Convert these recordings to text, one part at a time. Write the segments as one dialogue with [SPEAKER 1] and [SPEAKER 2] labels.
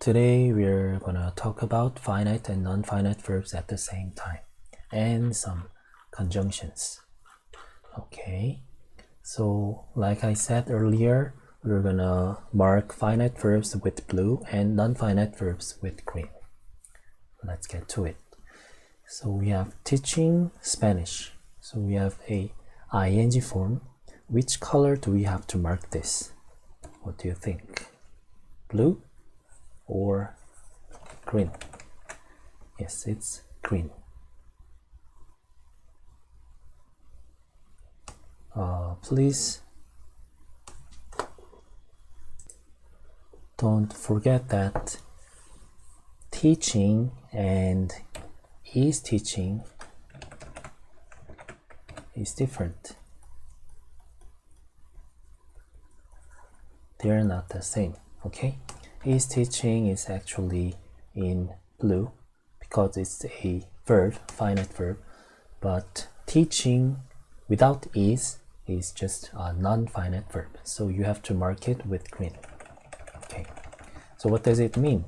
[SPEAKER 1] Today we're gonna talk about finite and non-finite verbs at the same time and some conjunctions. Okay, so like I said earlier, we're gonna mark finite verbs with blue and non-finite verbs with green. Let's get to it. So we have teaching Spanish. So we have a ing form. Which color do we have to mark this? What do you think? Blue or green? Yes, it's green. Please don't forget that teaching and is teaching is different. They're not the same, okay? Is teaching is actually in blue because it's a verb, finite verb, but teaching without is just a non-finite verb, so you have to mark it with green. Okay, so what does it mean?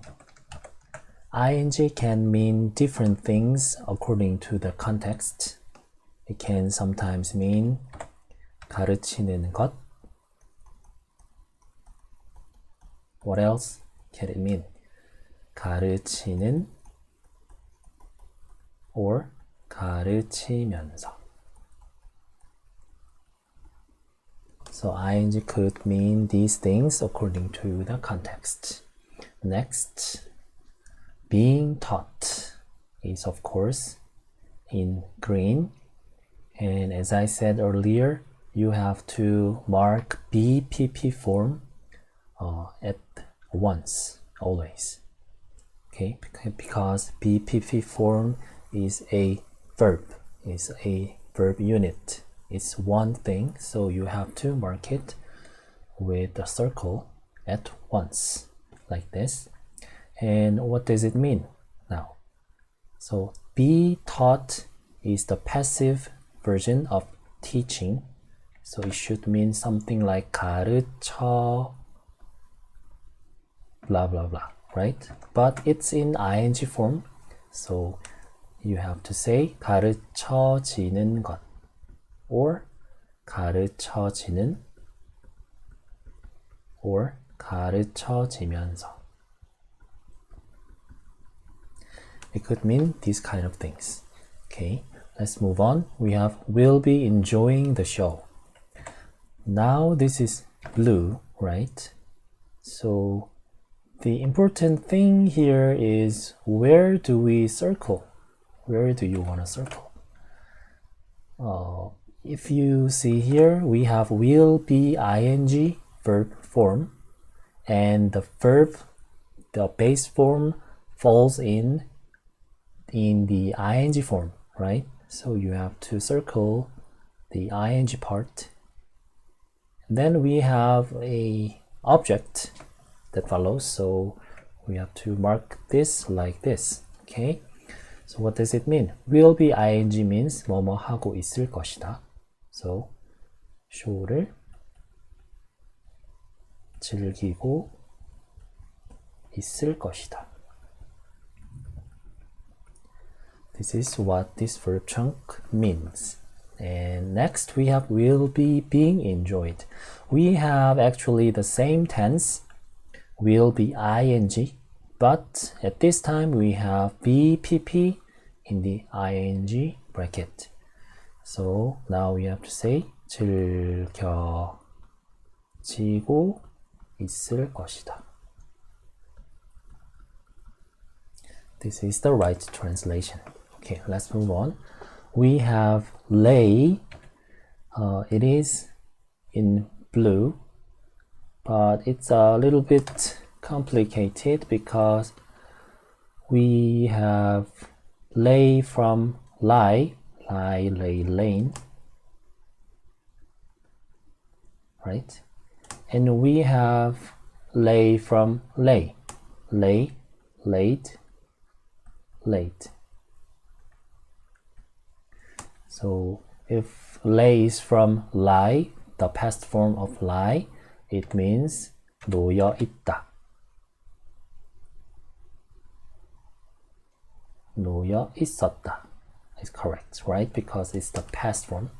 [SPEAKER 1] ing can mean different things according to the context. It can sometimes mean 가르치는 것. What else can it mean? 가르치는 or 가르치면서. So ing could mean these things according to the context. Next, being taught is of course in green, and as I said earlier, you have to mark BPP form at once, always. Okay, because BPP form is a verb unit. It's one thing, so you have to mark it with a circle at once, like this. And what does it mean now? So be taught is the passive version of teaching, so it should mean something like 가르쳐 blah blah blah, right? But it's in ing form, so you have to say 가르쳐지는 것 or 가르쳐지는 or 가르쳐지면서. It could mean these kind of things. Okay, let's move on. We have will be enjoying the show. Now this is blue, right? So the important thing here is, where do we circle? Where do you want to circle? If you see here, we have will be ing verb form, and the verb, the base form falls in the ing form, right? So you have to circle the ing part. And then we have a object that follows, so we have to mark this like this. Okay, so what does it mean? Will be ing means 뭐뭐 하고 있을 것이다. So 쇼를 즐기고 있을 것이다. This is what this verb chunk means. And next we have will be being enjoyed. We have actually the same tense, will be ing, but at this time we have BPP in the ing bracket. So now we have to say 즐겨지고 있을 것이다. This is the right translation. Okay, let's move on. We have lay. It is in blue, but it's a little bit complicated because we have lay from lie, lay, lane, right? And we have lay from lay, late, late. So if lay is from lie, the past form of lie, it means 놓여 있다. 놓여 있었다 is correct, right? Because it's the past form,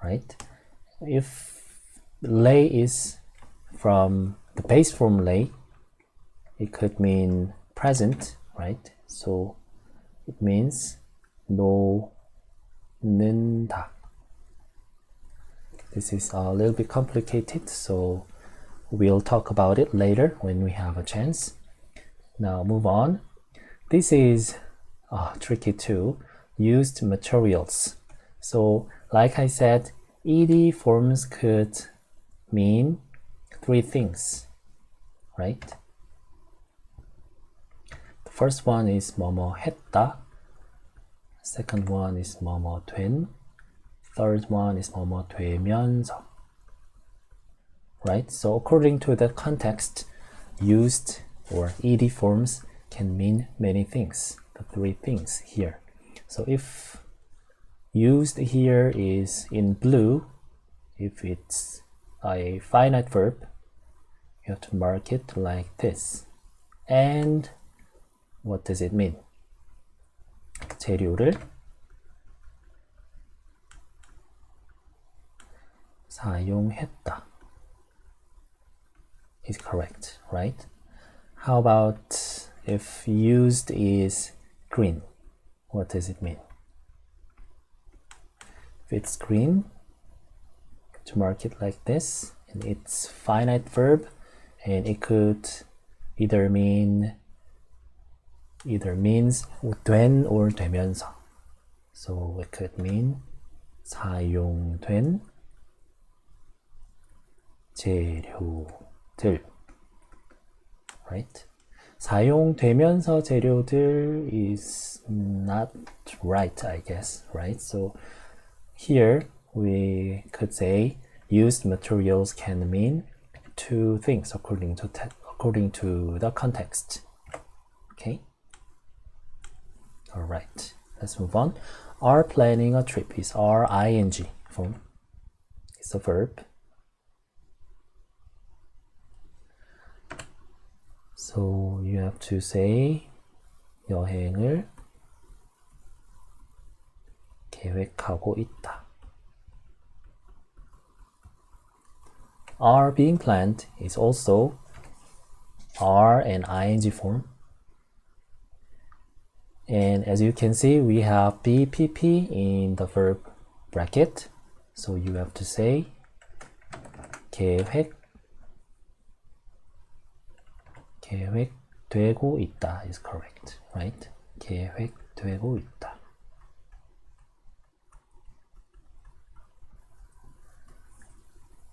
[SPEAKER 1] right? If lay is from the base form lay, it could mean present, right? So it means 놓는다. This is a little bit complicated, so we'll talk about it later when we have a chance. Now move on. This is tricky too. Used materials. So like I said, ed forms could mean three things, right? The first one is 뭐뭐 했다. Second one is 뭐뭐 된. Third one is 뭐뭐 되면서. Right? So according to the context, used or ed forms can mean many things. The three things here. So if used here is in blue, if it's a finite verb, you have to mark it like this. And what does it mean? 재료를 사용했다 is correct, right? How about if used is green? What does it mean? If it's green, to mark it like this, and it's finite verb, and it could either means 된 or 되면서. So it could mean 사용된 재료들, right? 사용되면서 재료들 is not right, I guess, right? So here we could say used materials can mean two things according to the context. Okay. All right. Let's move on. Are planning a trip is are ing form. It's a verb. So you have to say 여행을 계획하고 있다. Are being planned is also are and ing form. And as you can see, we have BPP in the verb bracket. So you have to say 계획되고 있다 is correct, right? 계획되고 있다.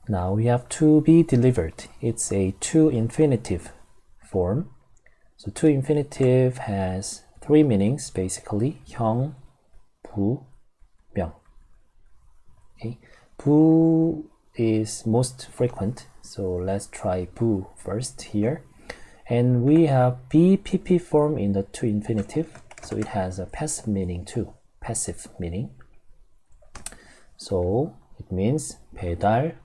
[SPEAKER 1] Now we have to be delivered. It's a to infinitive form. So to infinitive has three meanings basically. 형, 부, 명. Okay. 부 is most frequent. So let's try 부 first here. And we have BPP form in the to infinitive. So it has a passive meaning too. Passive meaning. So it means 배달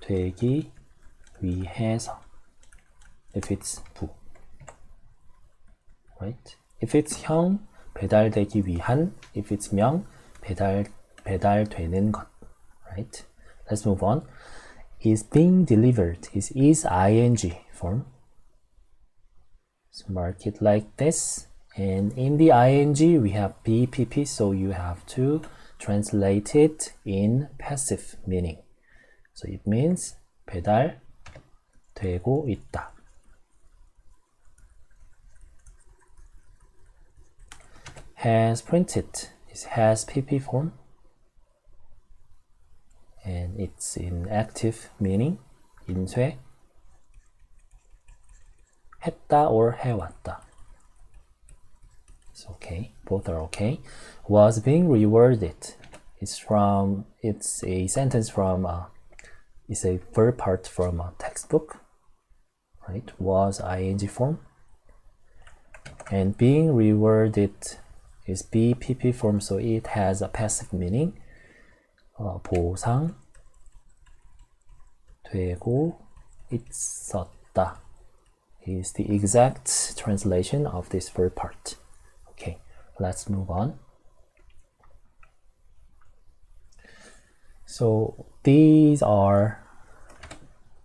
[SPEAKER 1] 되기 위해서. If it's 부. Right? If it's 형, 배달되기 위한. If it's 명, 배달되는 것. Right? Let's move on. Is being delivered is ing form. So mark it like this. And in the ing we have BPP, so you have to translate it in passive meaning. So it means 배달되고 있다. Has printed is has PP form. And it's in active meaning. 인쇄 했다 or 해왔다. It's okay. Both are okay. Was being rewarded. It's a sentence from it's a verb part from a textbook. Right? Was ing form. And being rewarded is BPP form, so it has a passive meaning. 보상되고 있었다 is the exact translation of this verb part. Okay, let's move on. So these are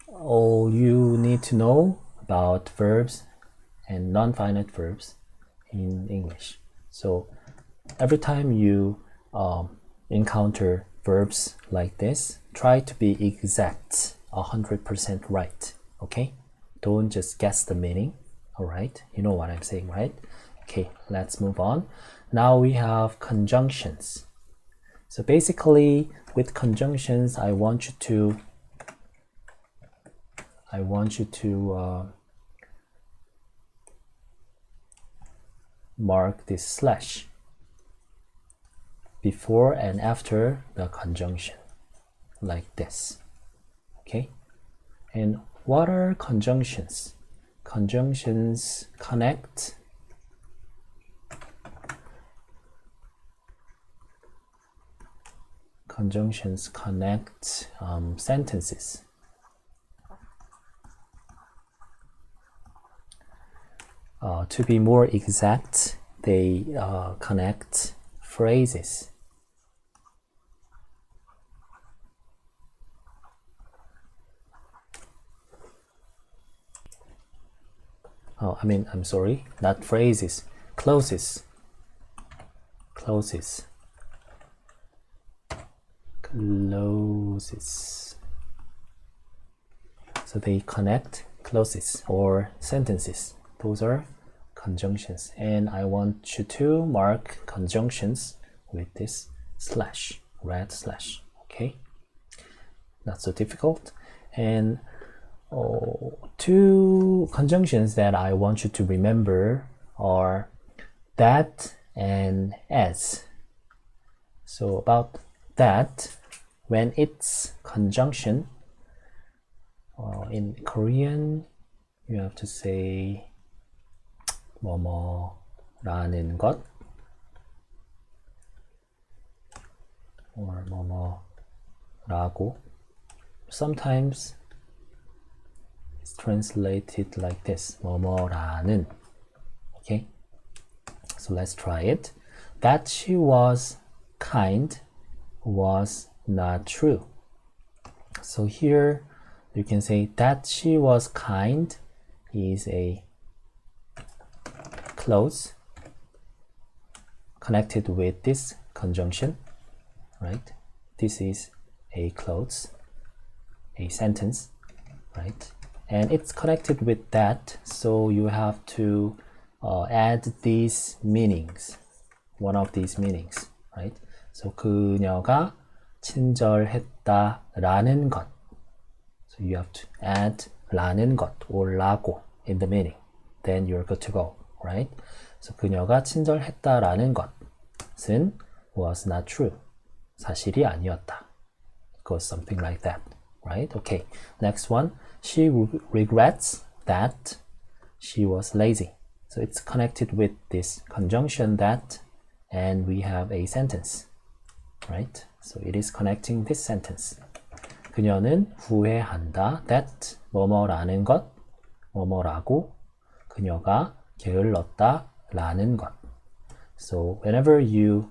[SPEAKER 1] all you need to know about verbs and non-finite verbs in English. So every time you encounter verbs like this, try to be exact, 100% right, okay? Don't just guess the meaning, all right? You know what I'm saying, right? Okay, let's move on. Now we have conjunctions. So basically, with conjunctions, I want you to mark this slash before and after the conjunction, like this. Okay? And what are conjunctions? Conjunctions connect sentences. To be more exact, they connect phrases. I'm sorry, not phrases, clauses. So they connect clauses or sentences. Those are conjunctions. And I want you to mark conjunctions with this slash, red slash, okay? Not so difficult. And two conjunctions that I want you to remember are that and as. So about that, when it's conjunction, in Korean, you have to say 뭐뭐라는 것 or 뭐뭐라고. Sometimes it's translated like this, 뭐뭐라는. Okay, so let's try it. That she was kind was not true. So here you can say that she was kind is a clause connected with this conjunction, right? This is a clause, a sentence, right? And it's connected with that, so you have to add these meanings, one of these meanings, right? So 그녀가 친절했다라는 것. So you have to add 라는 것 or 라고 in the meaning. Then you're good to go, right? So 그녀가 친절했다라는 것은 was not true. 사실이 아니었다. It goes something like that, right? Okay, next one. She regrets that she was lazy. So it's connected with this conjunction that, and we have a sentence, right? So it is connecting this sentence. 그녀는 후회한다 that 뭐뭐라는 것, 뭐뭐라고 그녀가 게을렀다 라는 것. So whenever you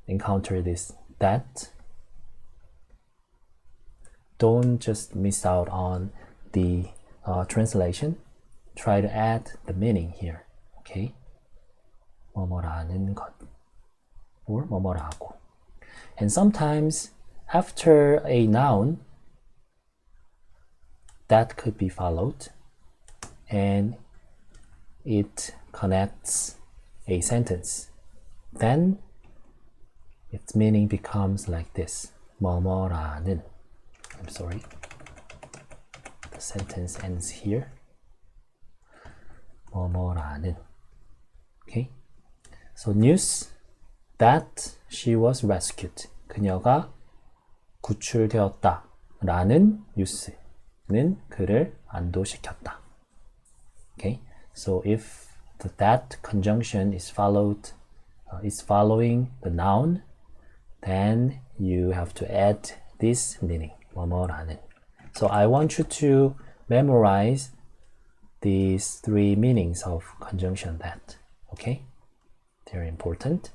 [SPEAKER 1] encounter this that, don't just miss out on the translation. Try to add the meaning here. Okay? 뭐뭐라는 것 or 뭐뭐라고. And sometimes after a noun, that could be followed and it connects a sentence. Then its meaning becomes like this. 뭐뭐라는. I'm sorry. The sentence ends here. 뭐뭐라는. Okay? So news that she was rescued. 그녀가 구출되었다 라는 뉴스는 그를 안도시켰다. Okay? So if the that conjunction is following the noun, then you have to add this meaning. 뭐뭐라는. So I want you to memorize these three meanings of conjunction that. Okay, very important.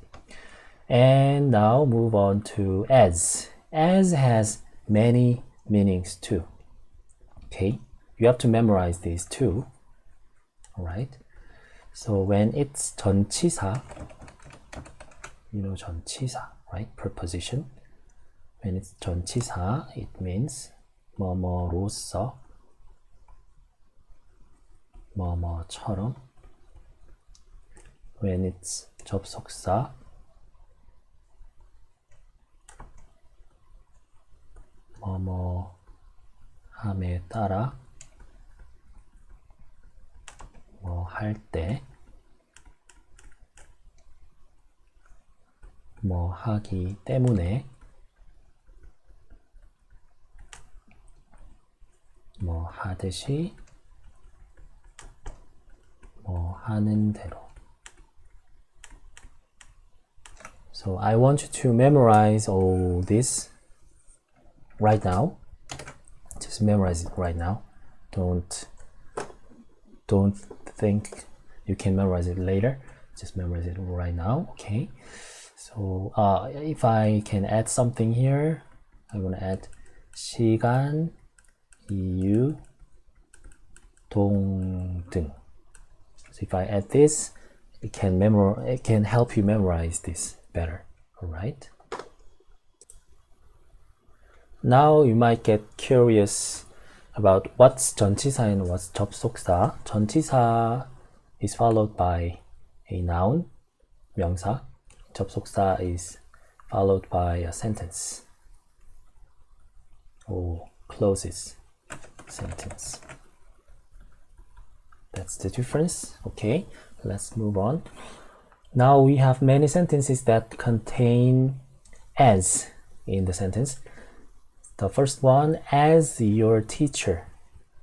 [SPEAKER 1] And now move on to as. As has many meanings too. Okay, you have to memorize these two. All right. So when it's 전치사, you know 전치사, right? Preposition. When it's 전치사, it means 뭐뭐로서, 뭐뭐처럼. When it's 접속사, 뭐뭐함에 따라, 뭐 할 때, 뭐 하기 때문에, 뭐 하듯이, 뭐 하는 대로. So I want you to memorize all this right now. Just memorize it right now. Don't think you can memorize it later. Just memorize it right now. Okay. So if I can add something here, I'm gonna add 시간, 이유, 동등. So if I add this, it can help you memorize this better. All right. Now you might get curious about what's 전치사 and what's 접속사. 전치사 is followed by a noun, 명사. 접속사 is followed by a sentence or closes sentence. That's the difference. Okay, let's move on. Now we have many sentences that contain as in the sentence. The first one, as your teacher.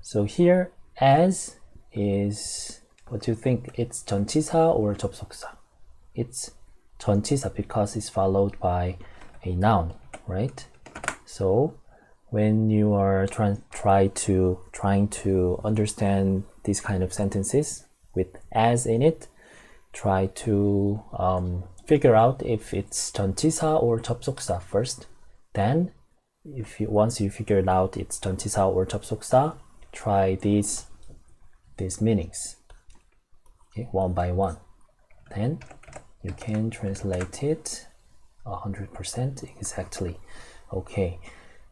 [SPEAKER 1] So here, as is, what do you think? It's 전치사 or 접속사? It's 전치사 because it's followed by a noun, right? So when you are trying to understand these kind of sentences with as in it, try to figure out if it's 전치사 or 접속사 first. Then once you figure it out it's 전치사 or 접속사, try these meanings, okay, one by one. Then you can translate it 100% exactly. Okay,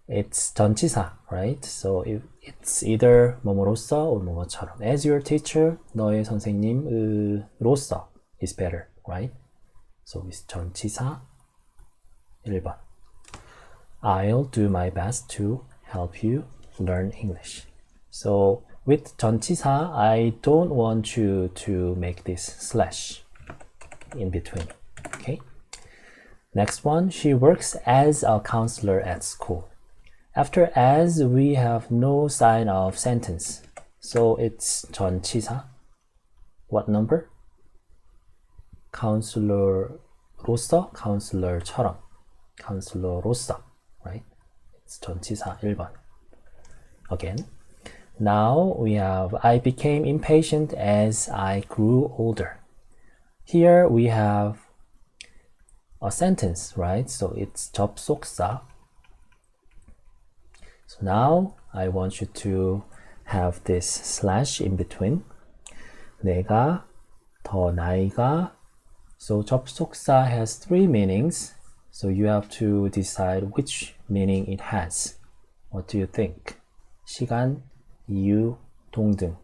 [SPEAKER 1] it's 전치사, right? So it's either 뭐뭐로서 or 뭐뭐처럼. As your teacher, 너의 선생님으로서 is better, right? So it's 전치사 1번. I'll do my best to help you learn English. So with 전치사, I don't want you to make this slash in between. Okay. Next one, she works as a counselor at school. After as, we have no sign of sentence. So it's 전치사. What number? counselor로서, counselor처럼. counselor로서, right? It's 전치사 1번. Again. Now we have I became impatient as I grew older. Here we have a sentence, right? So it's 접속사. So now I want you to have this slash in between. 내가 더 나이가. So 접속사 has three meanings. So you have to decide which meaning it has. What do you think? 시간, 이유, 동등.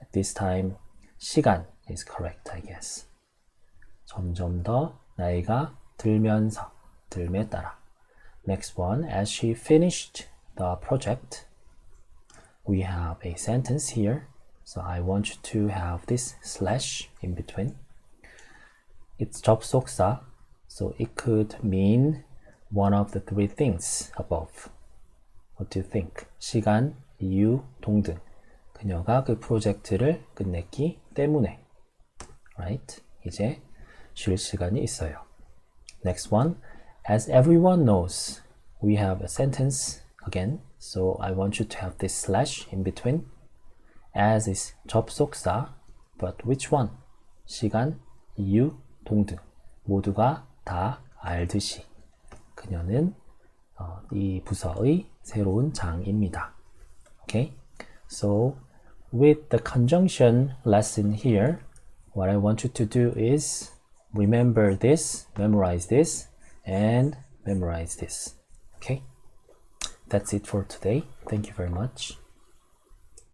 [SPEAKER 1] At this time, 시간 is correct, I guess. 점점 더 나이가 들면서, 들에 따라. Next one, as she finished the project, we have a sentence here. So I want you to have this slash in between. It's 접속사, so it could mean one of the three things above. What do you think? 시간, 이유, 동등. 그녀가 그 프로젝트를 끝냈기 때문에. Right? 이제 쉴 시간이 있어요. Next one. As everyone knows, we have a sentence again. So I want you to have this slash in between. as is 접속사, but which one? 시간, 이유, 동등 모두가 다 알듯이 그녀는 이 부서의 새로운 장입니다. Okay, so with the conjunction lesson here, what I want you to do is remember this, memorize this, and memorize this. Okay, that's it for today. Thank you very much.